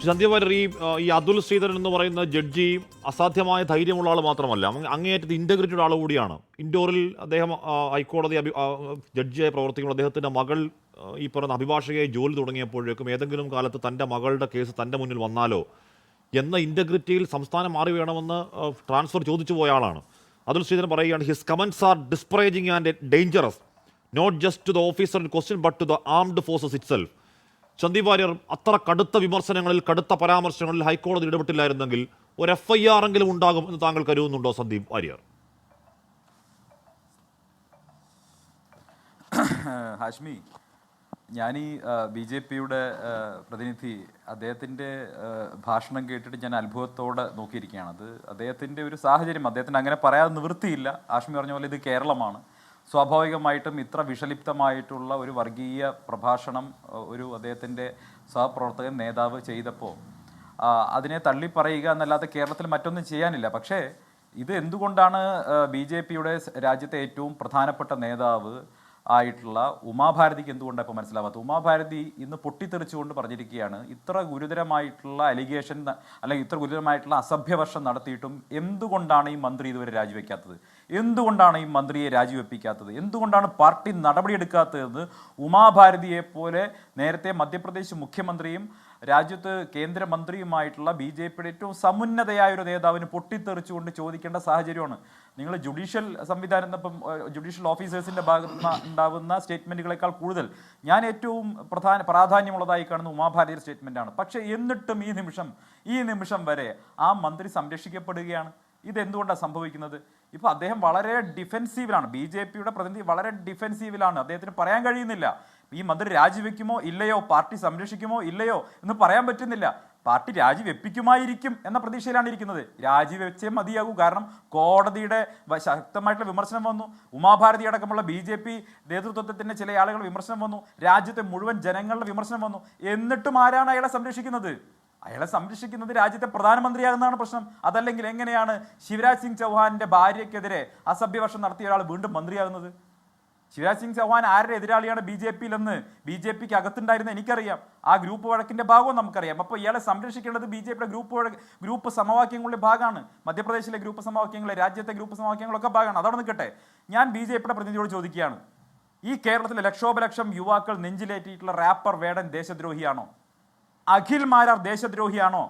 സന്ധ്യ വാര്യർ, ഈ അതുൽ ശ്രീധരൻ എന്ന് പറയുന്ന ജഡ്ജി അസാധ്യമായ ധൈര്യമുള്ള ആൾ മാത്രമല്ല, അങ്ങേയറ്റത്ത് ഇൻ്റഗ്രിറ്റിയുടെ ആൾ കൂടിയാണ്. ഇൻഡോറിൽ അദ്ദേഹം ഹൈക്കോടതി ജഡ്ജിയായി പ്രവർത്തിക്കുമ്പോൾ അദ്ദേഹത്തിൻ്റെ മകൾ ഈ പറയുന്ന അഭിഭാഷകയായി ജോലി തുടങ്ങിയപ്പോഴേക്കും ഏതെങ്കിലും കാലത്ത് തൻ്റെ മകളുടെ കേസ് തൻ്റെ മുന്നിൽ വന്നാലോ എന്ന ഇൻ്റഗ്രിറ്റിയിൽ സംസ്ഥാനം മാറി വേണമെന്ന് ട്രാൻസ്ഫർ ചോദിച്ചു പോയ ആളാണ്. അതുൽ ശ്രീധരൻ പറയുകയാണ്, his comments are disparaging and dangerous not just to the officer in question but to the armed forces itself. Sandeep Warrier, അത്ര കടുത്ത വിമർശനങ്ങളിൽ, കടുത്ത പരാമർശങ്ങളിൽ ഹൈക്കോടതി ഇടപെട്ടില്ലായിരുന്നെങ്കിൽ ഒരു FIR എങ്കിലും ഉണ്ടാകും എന്ന് താങ്കൾ കരുതുന്നുണ്ടോ സന്ദീപ് വാര്യർ? ഹാഷ്മി, ഞാൻ ഈ BJPയുടെ പ്രതിനിധി അദ്ദേഹത്തിൻ്റെ ഭാഷണം കേട്ടിട്ട് ഞാൻ അത്ഭുതത്തോടെ നോക്കിയിരിക്കുകയാണ്. അത് അദ്ദേഹത്തിൻ്റെ ഒരു സാഹചര്യം, അദ്ദേഹത്തിന് അങ്ങനെ പറയാതെ നിവൃത്തിയില്ല. ഹാഷ്മി പറഞ്ഞ പോലെ ഇത് കേരളമാണ്. സ്വാഭാവികമായിട്ടും ഇത്ര വിഷലിപ്തമായിട്ടുള്ള ഒരു വർഗീയ പ്രഭാഷണം ഒരു അദ്ദേഹത്തിൻ്റെ സഹപ്രവർത്തകൻ നേതാവ് ചെയ്തപ്പോൾ അതിനെ തള്ളിപ്പറയുക എന്നല്ലാതെ കേരളത്തിൽ മറ്റൊന്നും ചെയ്യാനില്ല. പക്ഷേ ഇത് എന്തുകൊണ്ടാണ് BJPയുടെ രാജ്യത്തെ ഏറ്റവും പ്രധാനപ്പെട്ട നേതാവ് ആയിട്ടുള്ള ഉമാഭാരതിക്ക് എന്തുകൊണ്ടാണ് ഇപ്പോൾ മനസ്സിലാവാത്തത്? ഉമാഭാരതി ഇന്ന് പൊട്ടിത്തെറിച്ചുകൊണ്ട് പറഞ്ഞിരിക്കുകയാണ്, ഇത്ര ഗുരുതരമായിട്ടുള്ള അലിഗേഷൻ അല്ലെങ്കിൽ ഇത്ര ഗുരുതരമായിട്ടുള്ള അസഭ്യവർഷം നടത്തിയിട്ടും എന്തുകൊണ്ടാണ് ഈ മന്ത്രി ഇതുവരെ രാജിവെക്കാത്തത്, എന്തുകൊണ്ടാണ് ഈ മന്ത്രിയെ രാജിവെപ്പിക്കാത്തത്, എന്തുകൊണ്ടാണ് പാർട്ടി നടപടിയെടുക്കാത്തതെന്ന് ഉമാഭാരതിയെ പോലെ നേരത്തെ മധ്യപ്രദേശ് മുഖ്യമന്ത്രിയും രാജ്യത്ത് കേന്ദ്രമന്ത്രിയുമായിട്ടുള്ള BJPയുടെ ഏറ്റവും സമുന്നതയായ ഒരു നേതാവിന് പൊട്ടിത്തെറിച്ചുകൊണ്ട് ചോദിക്കേണ്ട സാഹചര്യമാണ്. നിങ്ങൾ ജുഡീഷ്യൽ സംവിധാനം, ഇപ്പം ജുഡീഷ്യൽ ഓഫീസേഴ്സിൻ്റെ ഭാഗത്ത് ഉണ്ടാകുന്ന സ്റ്റേറ്റ്മെൻറ്റുകളെക്കാൾ കൂടുതൽ ഞാൻ ഏറ്റവും പ്രാധാന്യമുള്ളതായി കാണുന്ന ഉമാഭാരതിയുടെ സ്റ്റേറ്റ്മെൻറ്റാണ്. പക്ഷേ എന്നിട്ടും ഈ നിമിഷം വരെ ആ മന്ത്രി സംരക്ഷിക്കപ്പെടുകയാണ്. ഇതെന്തുകൊണ്ടാണ് സംഭവിക്കുന്നത്? ഇപ്പോൾ അദ്ദേഹം വളരെ ഡിഫെൻസീവിലാണ്, BJPയുടെ പ്രതിനിധി വളരെ ഡിഫെൻസീവിലാണ്. അദ്ദേഹത്തിന് പറയാൻ കഴിയുന്നില്ല ഈ മന്ത്രി രാജിവെക്കുമോ ഇല്ലയോ, പാർട്ടി സംരക്ഷിക്കുമോ ഇല്ലയോ എന്ന് പറയാൻ പറ്റുന്നില്ല. പാർട്ടി രാജിവെപ്പിക്കുമായിരിക്കും എന്ന പ്രതീക്ഷയിലാണ് ഇരിക്കുന്നത്. രാജിവെച്ചേ മതിയാകൂ. കാരണം കോടതിയുടെ ശക്തമായിട്ടുള്ള വിമർശനം വന്നു, ഉമാഭാരതി അടക്കമുള്ള BJP നേതൃത്വത്തിൻ്റെ ചില ആളുകൾ വിമർശനം വന്നു, രാജ്യത്തെ മുഴുവൻ ജനങ്ങളുടെ വിമർശനം വന്നു. എന്നിട്ടും ആരാണ് അയാളെ സംരക്ഷിക്കുന്നത്? അയാളെ സംരക്ഷിക്കുന്നത് രാജ്യത്തെ പ്രധാനമന്ത്രിയാകുന്നതാണ് പ്രശ്നം. അതല്ലെങ്കിൽ എങ്ങനെയാണ് ശിവരാജ് സിംഗ് ചൗഹാന്റെ ഭാര്യയ്ക്കെതിരെ അസഭ്യവർഷം നടത്തിയ ഒരാൾ വീണ്ടും മന്ത്രിയാകുന്നത്? ശിവരാജ് സിംഗ് ചൗഹാൻ ആരുടെ എതിരാളിയാണ് BJPയിലെന്ന് BJPക്ക് അകത്തുണ്ടായിരുന്ന എനിക്കറിയാം. ആ ഗ്രൂപ്പ് വഴക്കിന്റെ ഭാഗവും നമുക്കറിയാം. അപ്പോൾ ഇയാളെ സംരക്ഷിക്കേണ്ടത് BJPയുടെ ഗ്രൂപ്പ് സമവാക്യങ്ങളുടെ ഭാഗമാണ്. മധ്യപ്രദേശിലെ ഗ്രൂപ്പ് സമവാക്യങ്ങൾ, രാജ്യത്തെ ഗ്രൂപ്പ് സമവാക്യങ്ങളൊക്കെ ഭാഗമാണ്. അതവിടെ നിൽക്കട്ടെ. ഞാൻ BJPയുടെ പ്രതിനിധിയോട് ചോദിക്കുകയാണ്, ഈ കേരളത്തിലെ ലക്ഷോപലക്ഷം യുവാക്കൾ നെഞ്ചിലേറ്റിയിട്ടുള്ള റാപ്പർ വേടൻ ദേശദ്രോഹിയാണോ? അഖിൽ മാരാർ ദേശദ്രോഹിയാണോ?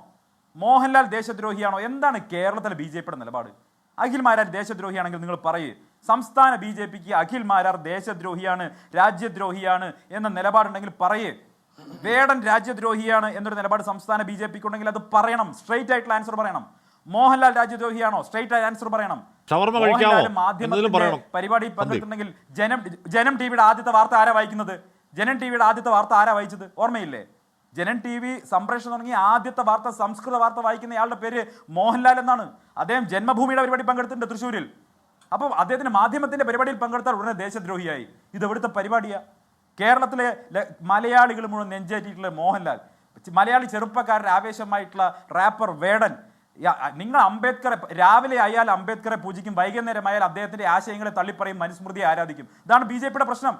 മോഹൻലാൽ ദേശദ്രോഹിയാണോ? എന്താണ് കേരളത്തിലെ BJPയുടെ നിലപാട്? അഖിൽ മാരാർ ദേശദ്രോഹിയാണെങ്കിൽ നിങ്ങൾ പറയൂ. സംസ്ഥാന BJPക്ക് അഖിൽ മാരാർ ദേശദ്രോഹിയാണ്, രാജ്യദ്രോഹിയാണ് എന്ന നിലപാടുണ്ടെങ്കിൽ പറയേ. വേടൻ രാജ്യദ്രോഹിയാണ് എന്നൊരു നിലപാട് സംസ്ഥാന BJPക്ക് ഉണ്ടെങ്കിൽ അത് പറയണം, സ്ട്രെയിറ്റ് ആയിട്ടുള്ള ആൻസർ പറയണം. മോഹൻലാൽ രാജ്യദ്രോഹിയാണോ? സ്ട്രെയിറ്റ് ആയ ആൻസർ പറയണം. മാധ്യമ പരിപാടി പങ്കെടുത്തിട്ടുണ്ടെങ്കിൽ ജനം TVയുടെ ആദ്യത്തെ വാർത്ത ആരാ വായിക്കുന്നത്? ജനം TVയുടെ ആദ്യത്തെ വാർത്ത ആരാ വായിച്ചത്? ഓർമ്മയില്ലേ? ജനം TV സംപ്രേഷണം തുടങ്ങി ആദ്യത്തെ വാർത്ത, സംസ്കൃത വാർത്ത വായിക്കുന്നയാളുടെ പേര് മോഹൻലാൽ എന്നാണ്. അദ്ദേഹം ജന്മഭൂമിയുടെ പരിപാടി പങ്കെടുത്തിട്ടുണ്ട് തൃശ്ശൂരിൽ. അപ്പോൾ അദ്ദേഹത്തിന് മാധ്യമത്തിന്റെ പരിപാടിയിൽ പങ്കെടുത്താൽ ഉടനെ ദേശദ്രോഹിയായി. ഇത് എവിടുത്തെ പരിപാടിയാ? കേരളത്തിലെ മലയാളികൾ മുഴുവൻ നെഞ്ചേറ്റിയിട്ടുള്ള മോഹൻലാൽ, മലയാളി ചെറുപ്പക്കാരുടെ ആവേശമായിട്ടുള്ള റാപ്പർ വേടൻ. നിങ്ങൾ അംബേദ്കറെ രാവിലെ ആയാൽ അംബേദ്കറെ പൂജിക്കും, വൈകുന്നേരമായാൽ അദ്ദേഹത്തിന്റെ ആശയങ്ങളെ തള്ളിപ്പറയും, മനുസ്മൃതിയെ ആരാധിക്കും. ഇതാണ് BJPയുടെ പ്രശ്നം.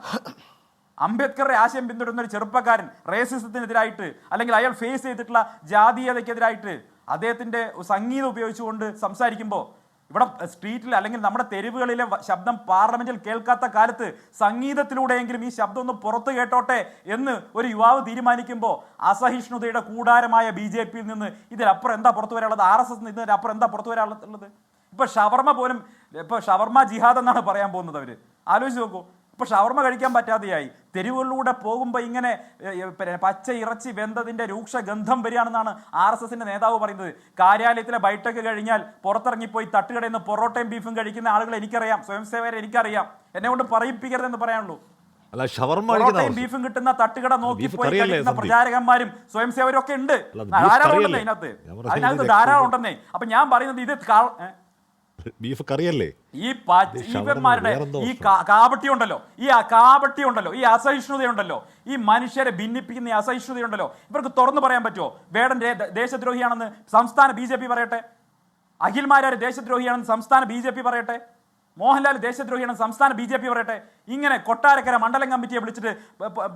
അംബേദ്കറുടെ ആശയം പിന്തുടരുന്ന ഒരു ചെറുപ്പക്കാരൻ റേസിസത്തിനെതിരായിട്ട് അല്ലെങ്കിൽ അയാൾ ഫേസ് ചെയ്തിട്ടുള്ള ജാതീയതയ്ക്കെതിരായിട്ട് അദ്ദേഹത്തിന്റെ സംഗീതം ഉപയോഗിച്ചുകൊണ്ട് സംസാരിക്കുമ്പോൾ ഇവിടെ സ്ട്രീറ്റിൽ അല്ലെങ്കിൽ നമ്മുടെ തെരുവുകളിലെ ശബ്ദം പാർലമെന്റിൽ കേൾക്കാത്ത കാലത്ത് സംഗീതത്തിലൂടെയെങ്കിലും ഈ ശബ്ദം ഒന്ന് പുറത്തു കേട്ടോട്ടെ എന്ന് ഒരു യുവാവ് തീരുമാനിക്കുമ്പോൾ അസഹിഷ്ണുതയുടെ കൂടാരമായ BJPയിൽ നിന്ന് ഇതിലപ്പുറം എന്താ പുറത്തു വരാനുള്ളത്? RSS ഇതിനപ്പുറം എന്താ പുറത്തു വരാനുള്ളത്? ഇപ്പൊ ഷവർമ പോലും, ഇപ്പൊ ഷവർമ ജിഹാദ് എന്നാണ് പറയാൻ പോകുന്നത്. അവര് ആലോചിച്ച് നോക്കൂ. ഇപ്പോൾ ഷവർമ കഴിക്കാൻ പറ്റാതെയായി. തെരുവുകളിലൂടെ പോകുമ്പോൾ ഇങ്ങനെ പച്ച ഇറച്ചി വെന്തതിൻ്റെ രൂക്ഷ ഗന്ധം വരികയാണെന്നാണ് RSSന്റെ നേതാവ് പറയുന്നത്. കാര്യാലയത്തിലെ ബൈഠക്ക് കഴിഞ്ഞാൽ പുറത്തിറങ്ങിപ്പോയി തട്ടുകടയിൽ നിന്ന് പൊറോട്ടയും ബീഫും കഴിക്കുന്ന ആളുകൾ എനിക്കറിയാം, സ്വയം സേവകരെ എനിക്കറിയാം. എന്നെ കൊണ്ട് പറയിപ്പിക്കരുതെന്ന് പറയാനുള്ളൂ. പൊറോട്ടയും ബീഫും കിട്ടുന്ന തട്ടുകട നോക്കി പോയി കഴിക്കുന്ന പ്രചാരകന്മാരും സ്വയം സേവകരും ഒക്കെ ഉണ്ട്. ധാരാളം ഉണ്ടെന്നേ അതിനകത്ത് ധാരാളം ഉണ്ടെന്നേ. അപ്പൊ ഞാൻ പറയുന്നത് ഇത് ബീഫ് കറിയല്ലേ? ഈ ഇവന്മാരുടെ ഈ കാപട്യം ഉണ്ടല്ലോ, ഈ അസഹിഷ്ണുതയുണ്ടല്ലോ, ഈ മനുഷ്യരെ ഭിന്നിപ്പിക്കുന്ന ഈ അസഹിഷ്ണുതയുണ്ടല്ലോ, ഇവർക്ക് തുറന്നു പറയാൻ പറ്റുമോ? വേടൻ ദേശദ്രോഹിയാണെന്ന് സംസ്ഥാന BJP പറയട്ടെ, അഖിൽ മാരാർ ദേശദ്രോഹിയാണെന്ന് സംസ്ഥാന BJP പറയട്ടെ, മോഹൻലാൽ ദേശദ്രോഹിയാണെന്ന് സംസ്ഥാന BJP പറയട്ടെ. ഇങ്ങനെ കൊട്ടാരക്കര മണ്ഡലം കമ്മിറ്റിയെ വിളിച്ചിട്ട്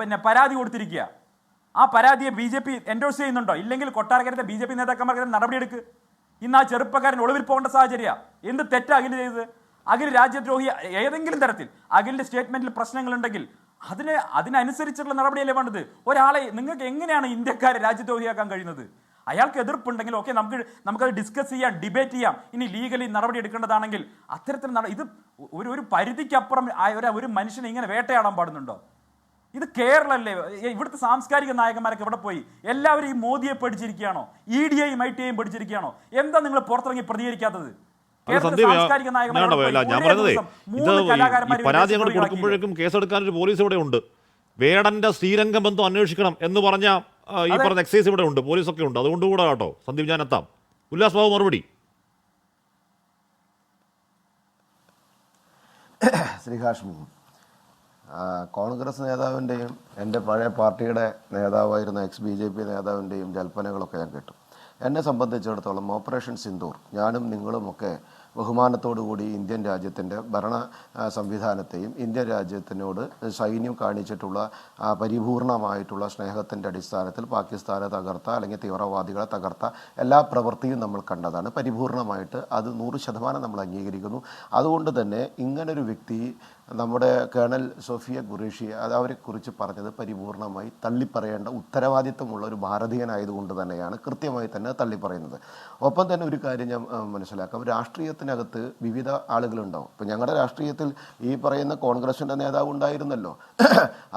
പിന്നെ പരാതി കൊടുത്തിരിക്കുക. ആ പരാതിയെ BJP എൻഡോഴ്സ് ചെയ്യുന്നുണ്ടോ? ഇല്ലെങ്കിൽ കൊട്ടാരക്കരത്തെ BJP നേതാക്കന്മാർക്കെതിരെ നടപടിയെടുക്ക്. ഇന്ന് ആ ചെറുപ്പക്കാരൻ ഒളിവിൽ പോകേണ്ട സാഹചര്യമാണ്. എന്ത് തെറ്റാ അഖിൽ ചെയ്തത്? അഖിൽ രാജ്യദ്രോഹി ഏതെങ്കിലും തരത്തിൽ അഖിലിന്റെ സ്റ്റേറ്റ്മെന്റിൽ പ്രശ്നങ്ങളുണ്ടെങ്കിൽ അതിനനുസരിച്ചുള്ള നടപടിയല്ലേ വേണ്ടത്? ഒരാളെ നിങ്ങൾക്ക് എങ്ങനെയാണ് ഇന്ത്യക്കാരെ രാജ്യദ്രോഹിയാക്കാൻ കഴിയുന്നത്? അയാൾക്ക് എതിർപ്പുണ്ടെങ്കിൽ ഓക്കെ, നമുക്കത് ഡിസ്കസ് ചെയ്യാം, ഡിബേറ്റ് ചെയ്യാം. ഇനി ലീഗലി നടപടി എടുക്കേണ്ടതാണെങ്കിൽ അത്തരത്തിൽ ഇത് ഒരു പരിധിക്കപ്പുറം ഒരു മനുഷ്യനെ ഇങ്ങനെ വേട്ടയാടാൻ പാടുന്നുണ്ടോ? ഇത് കേരളല്ലേ? ഇവിടുത്തെ സാംസ്കാരിക നായകന്മാരൊക്കെ ഇവിടെ പോയി. എല്ലാവരും ഈ മോദിയെ പഠിച്ചിരിക്കുകയാണോ? ED-യും IT-യും പഠിച്ചിരിക്കുകയാണോ? എന്താ നിങ്ങൾ പുറത്തിറങ്ങി പ്രതികരിക്കാത്തത്? പരാതി അങ്ങോട്ട് കൊടുക്കുമ്പോഴേക്കും കേസെടുക്കാനൊരു പോലീസ് ഇവിടെ ഉണ്ട്. വേടന്റെ ശ്രീരംഗ ബന്ധം അന്വേഷിക്കണം എന്ന് പറഞ്ഞ ഈ പറഞ്ഞ എക്സൈസ് ഇവിടെ ഉണ്ട്, പോലീസൊക്കെ ഉണ്ട്. അതുകൊണ്ട് കൂടെ കേട്ടോ സന്ദീപ്, ഞാൻ എത്താം. ഉല്ലാസ് ബാബു മറുപടി. ശ്രീ ഹാഷ്മി, കോൺഗ്രസ് നേതാവിൻ്റെയും എൻ്റെ പഴയ പാർട്ടിയുടെ നേതാവായിരുന്ന BJP നേതാവിൻ്റെയും ജൽപ്പനകളൊക്കെ ഞാൻ കേട്ടു. എന്നെ സംബന്ധിച്ചിടത്തോളം ഓപ്പറേഷൻ സിന്ദൂർ ഞാനും നിങ്ങളുമൊക്കെ ബഹുമാനത്തോടുകൂടി ഇന്ത്യൻ രാജ്യത്തിൻ്റെ ഭരണ സംവിധാനത്തെയും ഇന്ത്യൻ രാജ്യത്തിനോട് സൈന്യം കാണിച്ചിട്ടുള്ള പരിപൂർണമായിട്ടുള്ള സ്നേഹത്തിൻ്റെ അടിസ്ഥാനത്തിൽ പാകിസ്ഥാനെ തകർത്ത അല്ലെങ്കിൽ തീവ്രവാദികളെ തകർത്ത എല്ലാ പ്രവൃത്തിയും നമ്മൾ കണ്ടതാണ്. പരിപൂർണമായിട്ട് അത് 100% നമ്മൾ അംഗീകരിക്കുന്നു. അതുകൊണ്ട് തന്നെ ഇങ്ങനൊരു വ്യക്തി നമ്മുടെ കേണൽ സോഫിയ ഖുറേഷി അവരെക്കുറിച്ച് പറഞ്ഞത് പരിപൂർണമായി തള്ളിപ്പറയേണ്ട ഉത്തരവാദിത്വമുള്ള ഒരു ഭാരതീയനായതുകൊണ്ട് തന്നെയാണ് കൃത്യമായി തന്നെ തള്ളിപ്പറയുന്നത്. ഒപ്പം തന്നെ ഒരു കാര്യം ഞാൻ മനസ്സിലാക്കാം, രാഷ്ട്രീയത്തിനകത്ത് വിവിധ ആളുകളുണ്ടാവും. ഇപ്പം ഞങ്ങളുടെ രാഷ്ട്രീയത്തിൽ ഈ പറയുന്ന കോൺഗ്രസിൻ്റെ നേതാവ് ഉണ്ടായിരുന്നല്ലോ.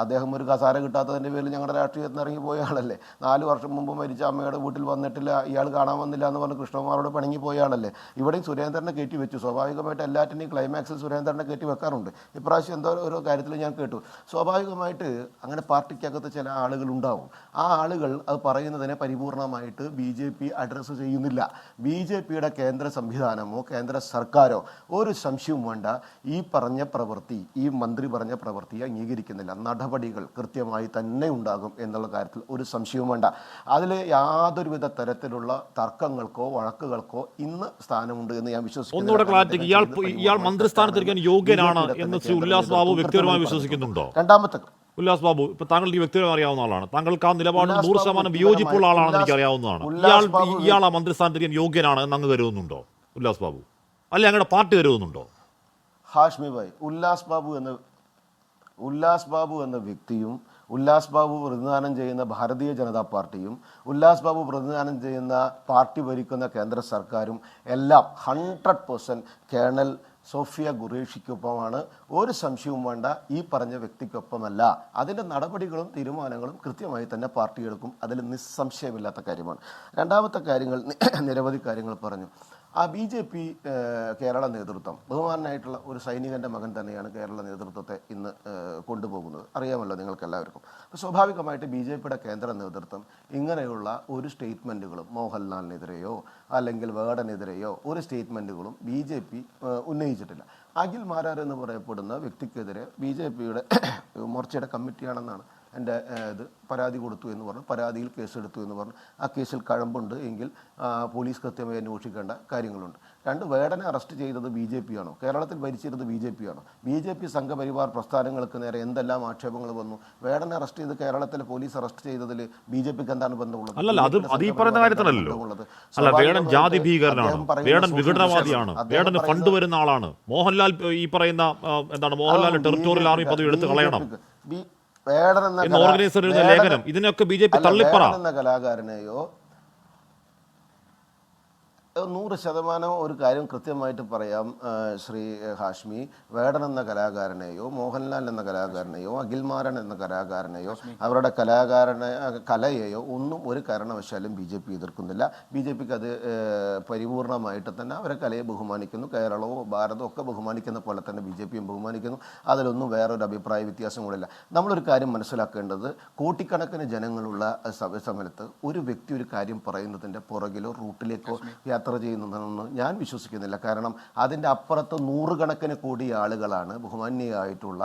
അദ്ദേഹം ഒരു കസാര കിട്ടാത്തതിൻ്റെ പേരിൽ ഞങ്ങളുടെ രാഷ്ട്രീയത്തിൽ നിന്ന് ഇറങ്ങിപ്പോയ ആളല്ലേ. 4 വർഷം മുമ്പ് മരിച്ച അമ്മയുടെ വീട്ടിൽ വന്നിട്ടില്ല, ഇയാൾ കാണാൻ വന്നില്ല എന്ന് പറഞ്ഞ് കൃഷ്ണകുമാരോട് പിണങ്ങിപ്പോയ ആളല്ലേ. ഇവിടെയും സുരേന്ദ്രനെ കയറ്റി വെച്ചു. സ്വാഭാവികമായിട്ട് എല്ലാറ്റിനെയും ക്ലൈമാക്സിൽ സുരേന്ദ്രനെ കയറ്റി വെക്കാറുണ്ട്. ഇപ്രാവശ്യം എന്തോ ഓരോ കാര്യത്തിൽ ഞാൻ കേട്ടു. സ്വാഭാവികമായിട്ട് അങ്ങനെ പാർട്ടിക്കകത്ത് ചില ആളുകളുണ്ടാവും. ആ ആളുകൾ അത് പറയുന്നതിനെ പരിപൂർണമായിട്ട് BJP അഡ്രസ്സ് ചെയ്യുന്നില്ല. BJPയുടെ കേന്ദ്ര സംവിധാനമോ കേന്ദ്ര സർക്കാരോ ഒരു സംശയവും വേണ്ട, ഈ പറഞ്ഞ പ്രവൃത്തി, ഈ മന്ത്രി പറഞ്ഞ പ്രവൃത്തിയെ അംഗീകരിക്കുന്നില്ല. നടപടികൾ കൃത്യമായി തന്നെ ഉണ്ടാകും എന്നുള്ള കാര്യത്തിൽ ഒരു സംശയവും വേണ്ട. അതിൽ യാതൊരുവിധ തരത്തിലുള്ള തർക്കങ്ങൾക്കോ വഴക്കുകൾക്കോ ഇന്ന് സ്ഥാനമുണ്ട് എന്ന് ഞാൻ വിശ്വസിക്കുന്നു. ഇയാൾ മന്ത്രിസ്ഥാനത്തിരിക്കാൻ യോഗ്യനാണ് എന്ന് ഉല്ലാസ് ബാബു വ്യക്തിപരമായി വിശ്വസിക്കുന്നുണ്ടോ? രണ്ടാമത്തെ ഉല്ലാസ് ബാബു, ഇപ്പൊ താങ്കൾ ഈ വ്യക്തിപരമായി അറിയാവുന്ന ആളാണ്, താങ്കൾക്ക് ആ നിലപാട് 100% വിയോജിപ്പുള്ള ആളാണെന്ന് എനിക്ക് അറിയാവുന്നതാണ്. ഇയാൾ ആ മന്ത്രിസ്ഥാനത്തിരിക്കാൻ യോഗ്യനാണ് എന്ന് അങ്ങ് കരുതുന്നുണ്ടോ ഉല്ലാസ് ബാബു? അല്ലെ അങ്ങയുടെ പാർട്ടി കരുതുന്നുണ്ടോ? ഹാഷ്മി ഭായ്, ഉല്ലാസ് ബാബു എന്ന വ്യക്തിയും ഉല്ലാസ് ബാബു പ്രതിനിധാനം ചെയ്യുന്ന ഭാരതീയ ജനതാ പാർട്ടിയും ഉല്ലാസ് ബാബു പ്രതിനിധാനം ചെയ്യുന്ന പാർട്ടി ഭരിക്കുന്ന കേന്ദ്ര സർക്കാരും എല്ലാം 100% കേണൽ സോഫിയ ഖുറേഷിക്കൊപ്പമാണ്. ഒരു സംശയവും വേണ്ട, ഈ പറഞ്ഞ വ്യക്തിക്കൊപ്പമല്ല. അതിൻ്റെ നടപടികളും തീരുമാനങ്ങളും കൃത്യമായി തന്നെ പാർട്ടി എടുക്കും. അതിൽ നിസ്സംശയമില്ലാത്ത കാര്യമാണ്. രണ്ടാമത്തെ കാര്യങ്ങൾ, നിരവധി കാര്യങ്ങൾ പറഞ്ഞു. BJP കേരള നേതൃത്വം, ബഹുമാനായിട്ടുള്ള ഒരു സൈനികൻ്റെ മകൻ തന്നെയാണ് കേരള നേതൃത്വത്തെ ഇന്ന് കൊണ്ടുപോകുന്നത്, അറിയാമല്ലോ നിങ്ങൾക്കെല്ലാവർക്കും. അപ്പോൾ സ്വാഭാവികമായിട്ട് BJPയുടെ കേന്ദ്ര നേതൃത്വം ഇങ്ങനെയുള്ള ഒരു സ്റ്റേറ്റ്മെൻറ്റുകളും മോഹൻലാലിനെതിരെയോ അല്ലെങ്കിൽ വേടനെതിരെയോ ഒരു സ്റ്റേറ്റ്മെൻറ്റുകളും BJP ഉന്നയിച്ചിട്ടില്ല. അഖിൽ മാരാർ എന്ന് പറയപ്പെടുന്ന വ്യക്തിക്കെതിരെ BJPയുടെ മോർച്ചയുടെ കമ്മിറ്റിയാണെന്നാണ് എൻ്റെ പരാതി കൊടുത്തു എന്ന് പറഞ്ഞു, പരാതിയിൽ കേസെടുത്തു എന്ന് പറഞ്ഞു. ആ കേസിൽ കഴമ്പുണ്ട് എങ്കിൽ പോലീസ് കൃത്യമായി അന്വേഷിക്കേണ്ട കാര്യങ്ങളുണ്ട്. 2, വേടനെ അറസ്റ്റ് ചെയ്തത് BJP ആണോ? കേരളത്തിൽ ഭരിച്ചിരുന്നത് BJP ആണോ? BJP സംഘപരിവാർ പ്രസ്ഥാനങ്ങൾക്ക് നേരെ എന്തെല്ലാം ആക്ഷേപങ്ങൾ വന്നു? വേടനെ അറസ്റ്റ് ചെയ്ത് കേരളത്തിലെ പോലീസ് അറസ്റ്റ് ചെയ്തതിൽ BJPക്ക് എന്താണ് ബന്ധമുള്ളത്? വേടൻ ജാതി ഭീകരനാണ്, വേടൻ വിഘടനവാദിയാണ്, വേടന് ഫണ്ട് വരുന്ന ആളാണ്. മോഹൻലാൽ ഈ പറയുന്ന എന്താണ്, മോഹൻലാൽ ടെറിട്ടോറിയൽ ആർമി പദവി എടുത്ത് കളയണം എന്ന ഓർഗനൈസർ എഴുതിയ ലേഖനം, ഇതിനൊക്കെ BJP തള്ളിപ്പറ. കലാകാരനെയോ 100% ഒരു കാര്യം കൃത്യമായിട്ട് പറയാം ശ്രീ ഹാഷ്മി, വേടൻ എന്ന കലാകാരനെയോ മോഹൻലാൽ എന്ന കലാകാരനെയോ അഖിൽമാരൻ എന്ന കലാകാരനെയോ അവരുടെ കലയെയോ ഒന്നും ഒരു കാരണവശാലും BJP എതിർക്കുന്നില്ല. BJPക്ക് അത് പരിപൂർണമായിട്ട് തന്നെ അവരെ കലയെ ബഹുമാനിക്കുന്നു. കേരളവും ഭാരതവും ഒക്കെ ബഹുമാനിക്കുന്ന പോലെ തന്നെ BJPയും ബഹുമാനിക്കുന്നു. അതിലൊന്നും വേറൊരു അഭിപ്രായ വ്യത്യാസം കൂടില്ല. നമ്മളൊരു കാര്യം മനസ്സിലാക്കേണ്ടത്, കോടിക്കണക്കിന് ജനങ്ങളുള്ള സമയത്ത് ഒരു വ്യക്തി ഒരു കാര്യം പറയുന്നതിൻ്റെ പുറകിലോ റൂട്ടിലേക്കോ യാത്ര ചെയ്യുന്നതെന്ന് ഞാൻ വിശ്വസിക്കുന്നില്ല. കാരണം അതിൻ്റെ അപ്പുറത്ത് നൂറുകണക്കിന് കോടി ആളുകളാണ് ബഹുമാന്യയായിട്ടുള്ള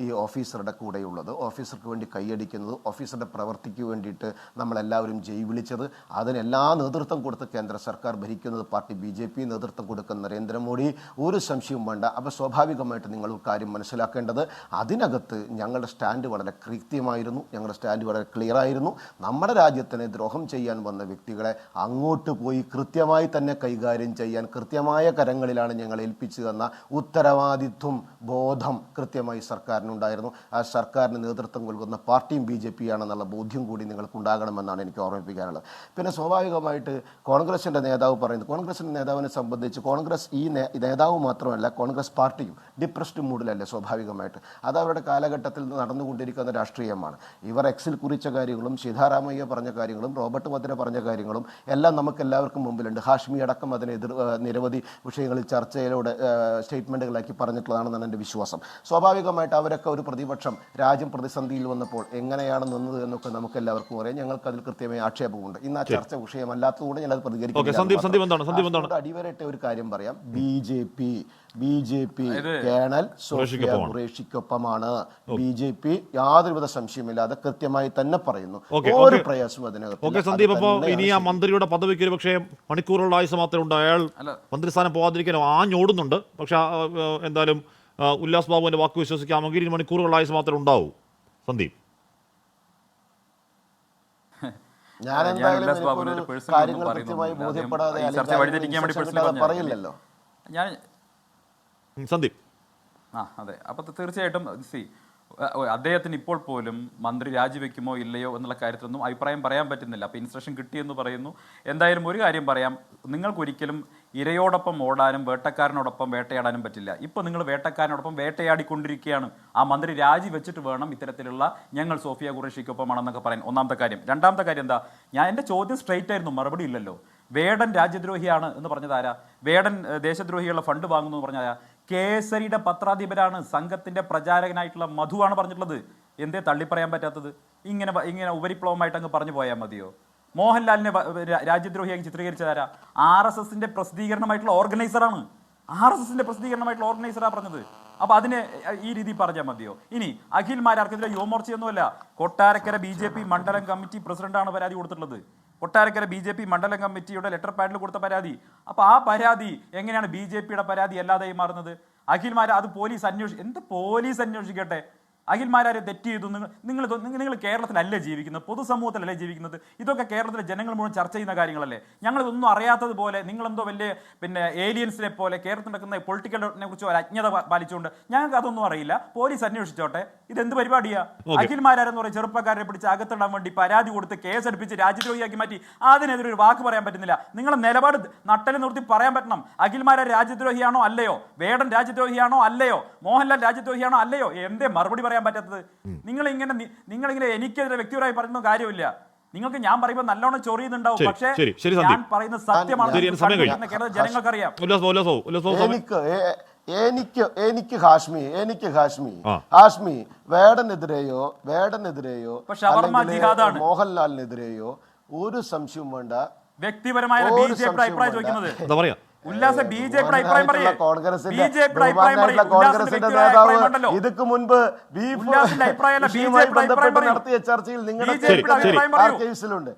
ഈ ഓഫീസറുടെ കൂടെയുള്ളത്, ഓഫീസർക്ക് വേണ്ടി കൈയടിക്കുന്നത്, ഓഫീസറുടെ പ്രവൃത്തിക്ക് വേണ്ടിയിട്ട് നമ്മളെല്ലാവരും ജയ് വിളിച്ചത്. അതിനെല്ലാ നേതൃത്വം കൊടുത്ത് കേന്ദ്ര സർക്കാർ ഭരിക്കുന്നത് പാർട്ടി BJP, നേതൃത്വം കൊടുക്കുന്ന നരേന്ദ്രമോദി, ഒരു സംശയവും വേണ്ട. അപ്പോൾ സ്വാഭാവികമായിട്ട് നിങ്ങൾ കാര്യം മനസ്സിലാക്കേണ്ടത്, അതിനകത്ത് ഞങ്ങളുടെ സ്റ്റാൻഡ് വളരെ കൃത്യമായിരുന്നു, ഞങ്ങളുടെ സ്റ്റാൻഡ് വളരെ ക്ലിയർ ആയിരുന്നു. നമ്മുടെ രാജ്യത്തിന് ദ്രോഹം ചെയ്യാൻ വന്ന വ്യക്തികളെ അങ്ങോട്ട് പോയി കൃത്യമായി തന്നെ കൈകാര്യം ചെയ്യാൻ കൃത്യമായ കരങ്ങളിലാണ് ഞങ്ങൾ ഏൽപ്പിച്ചു തന്ന ഉത്തരവാദിത്വം, ബോധം കൃത്യമായി സർക്കാരിനുണ്ടായിരുന്നു. ആ സർക്കാരിന് നേതൃത്വം കൊടുക്കുന്ന പാർട്ടിയും BJP ആണെന്നുള്ള ബോധ്യം കൂടി നിങ്ങൾക്കുണ്ടാകണമെന്നാണ് എനിക്ക് ഓർമ്മിപ്പിക്കാനുള്ളത്. പിന്നെ സ്വാഭാവികമായിട്ട് കോൺഗ്രസിൻ്റെ നേതാവ് പറയുന്നത്, കോൺഗ്രസിൻ്റെ നേതാവിനെ സംബന്ധിച്ച് കോൺഗ്രസ് ഈ നേതാവ് മാത്രമല്ല കോൺഗ്രസ് പാർട്ടിയും ഡിപ്രസ്ഡ് മൂഡിലല്ലേ സ്വാഭാവികമായിട്ട്. അത് അവരുടെ കാലഘട്ടത്തിൽ നടന്നുകൊണ്ടിരിക്കുന്ന രാഷ്ട്രീയമാണ്. ഇവർ എക്സിൽ കുറിച്ച കാര്യങ്ങളും സീതാരാമയ്യ പറഞ്ഞ കാര്യങ്ങളും റോബർട്ട് വദ്ര പറഞ്ഞ കാര്യങ്ങളും എല്ലാം നമുക്കെല്ലാവർക്കും മുമ്പിലുണ്ട്. ഹാഷ്മി അടക്കം അതിന് നിരവധി വിഷയങ്ങളിൽ ചർച്ചയിലൂടെ സ്റ്റേറ്റ്മെൻറ്റുകളാക്കി പറഞ്ഞിട്ടുള്ളതാണെന്നാണ് എൻ്റെ വിശ്വാസം. സ്വാഭാവികമായിട്ട് അവരൊക്കെ ഒരു പ്രതിപക്ഷം രാജ്യം പ്രതിസന്ധിയിൽ വന്നപ്പോൾ എങ്ങനെയാണ് നിന്നത് എന്നൊക്കെ നമുക്ക് എല്ലാവർക്കും അറിയാം. ഞങ്ങൾക്ക് അതിൽ കൃത്യമായ ആക്ഷേപമുണ്ട്. ഇന്ന് ആ ചർച്ച വിഷയമല്ലാത്തതുകൊണ്ട് ഞാനത് പ്രതികരിക്കുന്നത് അടിവരട്ടെ ഒരു കാര്യം പറയാം. BJP കേണൽ സോഫിയ ഖുറേഷിക്കൊപ്പമാണ്. BJP യാതൊരുവിധ സംശയമില്ലാതെ കൃത്യമായി തന്നെ പറയുന്നു. ഒരു പ്രയാസം അതിനകത്ത്. സന്ദീപ്, അപ്പോൾ ഇനി ആ മന്ത്രിയുടെ പദവിക്ക് ഒരു പക്ഷേ മണിക്കൂറുകളുടെ ആയുസ് മാത്രമേ ഉണ്ട്. അയാൾ മന്ത്രിസ്ഥാനം പോകാതിരിക്കാനോ ആഞ്ഞോടുന്നുണ്ട്. പക്ഷെ എന്തായാലും ഉല്ലാസ് ബാബുവിന്റെ വാക്ക് വിശ്വസിക്കാമെങ്കിൽ ഇനി മണിക്കൂറുകളുടെ ആയുസ് മാത്രമേ ഉണ്ടാവൂ. സന്ദീപ്, ഞാൻ കാര്യങ്ങൾ കൃത്യമായി ബോധ്യപ്പെടാതെ പറയില്ലല്ലോ. സന്ദീപ്, അതെ, അപ്പോൾ തീർച്ചയായിട്ടും അദ്ദേഹത്തിന് ഇപ്പോൾ പോലും മന്ത്രി രാജിവെക്കുമോ ഇല്ലയോ എന്നുള്ള കാര്യത്തിലൊന്നും അഭിപ്രായം പറയാൻ പറ്റുന്നില്ല. അപ്പോൾ ഇൻസ്ട്രക്ഷൻ കിട്ടിയെന്ന് പറയുന്നു. എന്തായാലും ഒരു കാര്യം പറയാം, നിങ്ങൾക്കൊരിക്കലും ഇരയോടൊപ്പം ഓടാനും വേട്ടക്കാരനോടൊപ്പം വേട്ടയാടാനും പറ്റില്ല. ഇപ്പോൾ നിങ്ങൾ വേട്ടക്കാരനോടൊപ്പം വേട്ടയാടിക്കൊണ്ടിരിക്കുകയാണ്. ആ മന്ത്രി രാജിവെച്ചിട്ട് വേണം ഇത്തരത്തിലുള്ള ഞങ്ങൾ സോഫിയ ഖുറേഷിക്കൊപ്പമാണെന്നൊക്കെ പറയാൻ. ഒന്നാമത്തെ കാര്യം. രണ്ടാമത്തെ കാര്യം എന്താ, എൻ്റെ ചോദ്യം സ്ട്രെയിറ്റ് ആയിരുന്നു, മറുപടി ഇല്ലല്ലോ. വേടൻ രാജ്യദ്രോഹിയാണ് എന്ന് പറഞ്ഞതാരാ? വേടൻ ദേശദ്രോഹികളുടെ ഫണ്ട് വാങ്ങുന്നു എന്ന് പറഞ്ഞാൽ കേസരിയുടെ പത്രാധിപരാണ്, സംഘത്തിന്റെ പ്രചാരകനായിട്ടുള്ള മധുവാണ് പറഞ്ഞിട്ടുള്ളത്. എന്തേ തള്ളിപ്പറയാൻ പറ്റാത്തത്? ഇങ്ങനെ ഉപരിപ്ലവമായിട്ട് അങ്ങ് പറഞ്ഞു പോയാൽ മതിയോ? മോഹൻലാലിനെ രാജ്യദ്രോഹിയായി ചിത്രീകരിച്ചതാരാ? RSSന്റെ പ്രസിദ്ധീകരണമായിട്ടുള്ള ഓർഗനൈസറാണ്. RSSന്റെ പ്രസിദ്ധീകരണമായിട്ടുള്ള ഓർഗനൈസറാണ് പറഞ്ഞത്. അപ്പൊ അതിനെ ഈ രീതി പറഞ്ഞാൽ മതിയോ? ഇനി അഖിൽമാരാർക്കെതിരെ യുവമോർച്ചയൊന്നുമല്ല, കൊട്ടാരക്കര BJP മണ്ഡലം കമ്മിറ്റി പ്രസിഡന്റാണ് പരാതി കൊടുത്തിട്ടുള്ളത്. കൊട്ടാരക്കര BJP മണ്ഡലം കമ്മിറ്റിയുടെ ലെറ്റർ പാഡിൽ കൊടുത്ത പരാതി. അപ്പോൾ ആ പരാതി എങ്ങനെയാണ് BJPയുടെ പരാതി അല്ലാതെ മാറുന്നത്? അഖിൽമാർ അത് പോലീസ് അന്വേഷിക്കട്ടെ. അഖിൽമാരെ തെറ്റ് ചെയ്തു. നിങ്ങൾ കേരളത്തിലല്ലേ ജീവിക്കുന്നത്, പൊതുസമൂഹത്തിലല്ലേ ജീവിക്കുന്നത്? ഇതൊക്കെ കേരളത്തിലെ ജനങ്ങൾ മുഴുവൻ ചർച്ച ചെയ്യുന്ന കാര്യങ്ങളല്ലേ? ഞങ്ങളിതൊന്നും അറിയാത്തതുപോലെ നിങ്ങളെന്തോ വലിയ ഏലിയൻസിനെ പോലെ കേരളത്തിൽ നടക്കുന്ന പൊളിറ്റിക്കലിനെ കുറിച്ച് ഒരു അജ്ഞത പാലിച്ചുകൊണ്ട് ഞങ്ങൾക്ക് അതൊന്നും അറിയില്ല, പോലീസ് അന്വേഷിച്ചോട്ടെ. ഇതെന്ത് പരിപാടിയാ? അഖിൽമാരെന്ന് പറയുന്ന ചെറുപ്പക്കാരെ പിടിച്ച് അകത്തിടാൻ വേണ്ടി പരാതി കൊടുത്ത് കേസെടുപ്പിച്ച് രാജ്യദ്രോഹിയാക്കി മാറ്റി. അതിനെതിരെ ഒരു വാക്ക് പറയാൻ പറ്റുന്നില്ല. നിങ്ങളെ നിലപാട് നട്ടല് നിർത്തി പറയാൻ പറ്റണം. അഖിൽമാരെ രാജ്യദ്രോഹിയാണോ അല്ലയോ? വേടൻ രാജ്യദ്രോഹിയാണോ അല്ലയോ? മോഹൻലാൽ രാജ്യദ്രോഹിയാണോ അല്ലയോ? എന്തേ മറുപടി പറയാൻ പറ്റാത്തത്? നിങ്ങളിങ്ങനെ എനിക്കെതിരെ വ്യക്തിപരമായി പറയുന്ന കാര്യമില്ല. നിങ്ങൾക്ക് ഞാൻ പറയുമ്പോൾ നല്ലോണം ചൊറിയുന്നുണ്ടാവും, പക്ഷേ ഞാൻ പറയുന്ന സത്യമാണ്. ജനങ്ങൾക്കറിയാം. എനിക്ക് ഹാഷ്മി വേടനെതിരെയോ മോഹൻലാലിനെതിരെയോ ഒരു സംശയവും വേണ്ട. വ്യക്തിപരമായ BJP അഭിപ്രായം ചോദിക്കുന്നത് ഉല്ലാസ BJP അഭിപ്രായം പറയേ. ഇതിക്ക് മുൻപ് നടത്തിയ ചർച്ചയിൽ നിങ്ങളുടെ കേസിലുണ്ട്.